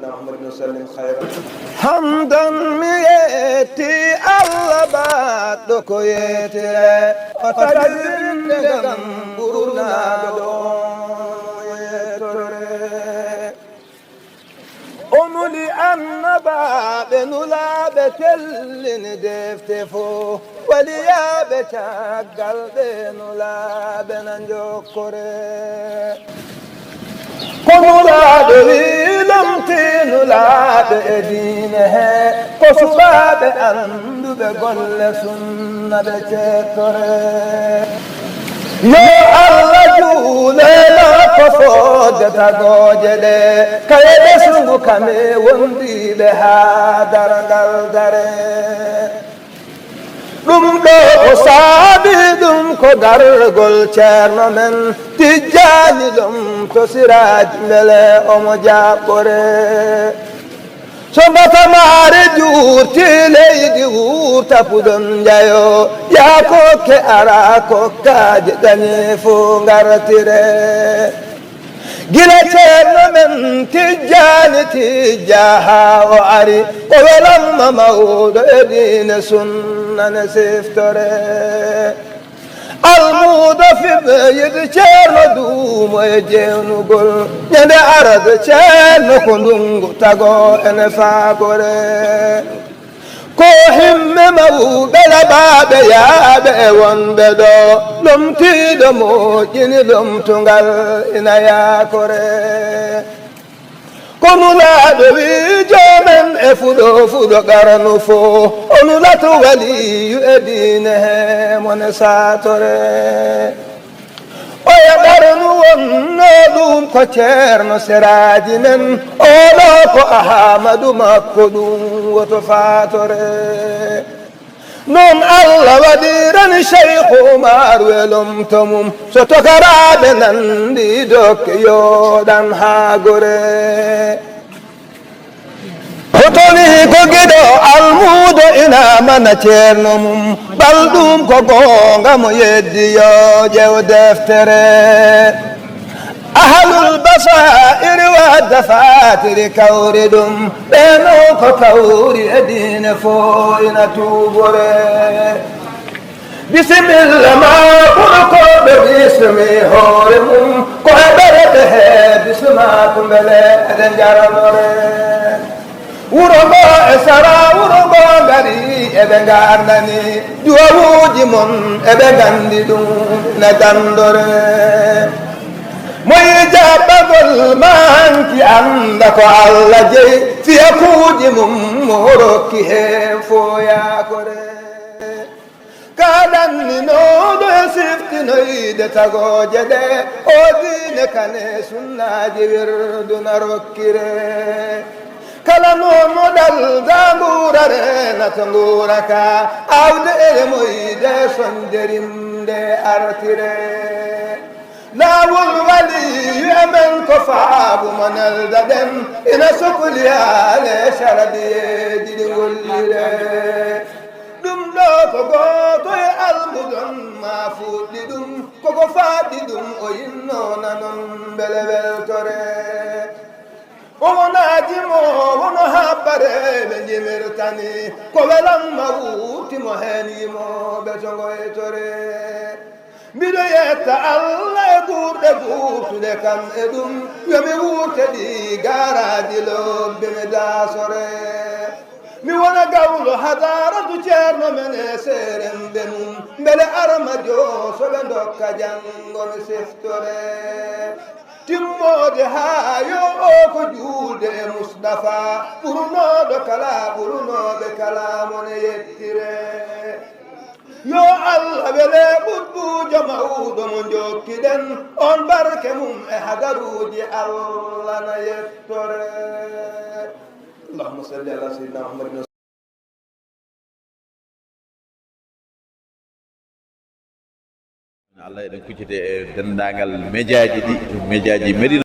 سيدنا محمد وسلم خيرا. حمدا ميتي الله بعد كويتي وتجرم جنبنا أمولي أنبا بنولا بتلن دفتفو وليا بتاقل بنولا بننجوكوري كنولا دويلم تنولا بأدينه قصبا بأندو بقل سنة بكتوري يا الله جولنا ففوج تغوجده كيد سنو كمي وندي بها درغل دره دم دو أصابي دم كو غرغل چرنا من تجاني دم تو سراج ملي أمجاقره Sombata mare jurti leydi wurta pudon jayo yako ke ara ko kaje dani fu ngartire gila cerno men tijani tijaha o ari ko welamma mawdo edine sunna ne siftore almudo fi beyid cerno dumo e jewnugol ñande arade cerno ko ndungu tago ene faabore ko himme mawɓe laɓaɓe yaaɓe e wonɓe ɗo lomtiɗo moƴƴini lomtugal ina yakore konulaɗo wi jomen e fuɗo fuɗo garanu fo onulato waliyu e dine he mone satore oya garanu wonno ɗum ko ceerno seraji men oɗo ko ahamadou makko ɗum woto fatore non Allah waɗirani cheikh oumar welomto mum so tokaraɓe nandi dokke yoɗan ha gore hotoni ko guiɗo almudo ina mana ceerno mum ɓalɗum ko gonga mo yeddi yo ƴew deftere ahlul basair wa dafatiri kawri ɗum ɓeno ko kawri e dine fo ina tubore bisimilla ma ɓuuro koɓe bismi hoore mum ko heɓerete he bisma ko beele eɗen jaranore wuro ngo e sara wuro ngo gari eɓe gardani duwawuji mon eɓe gandi ɗum ne dandore moyi jaɓɓagol manki anda ko Allah jeyi fiya kuuji mum mo rokki hen fo yakore kaɗanninoɗo e siftinoyde tagoje ɗe o dine kane sunnaji wirduna rokkire kala noon moɗal da nguura renata nguura ka awde ere moyde sonderimde artire laawol waliyu emen ko faabu mo nelda ɗen ina sohliyale saradiyeji ɗi gollire ɗum ɗo ko gooto e almudon ma fuɗɗi ɗum koko faaɗi ɗum o yinnona noon beele weltore omonaji mo wono habbare ɓe jimirtani ko welamma wuutimo hen yimoɓe to goytore mbiɗo yetta Allah e guurɗe guurtuɗe kam e ɗum yomi wuurte ɗi garaji lobbe mi dasore mi wona gawlo hadaratu ceerno men e seremɓe mum beele armadio soɓe dokka janggo mi siftore timmode ha yo o ko juulde e Mustafa ɓurnoɗo kala ɓurnoɓe kala mone yettire yo Allah wele ɓuɗɗujo mawɗo mo jokkiɗen on barke mum e hadaruji Allah na yettore allahumma salli ala sayyidina Muhammadin. Allah eɗen kuccide e dendagal médiaji ɗi médiaji Médina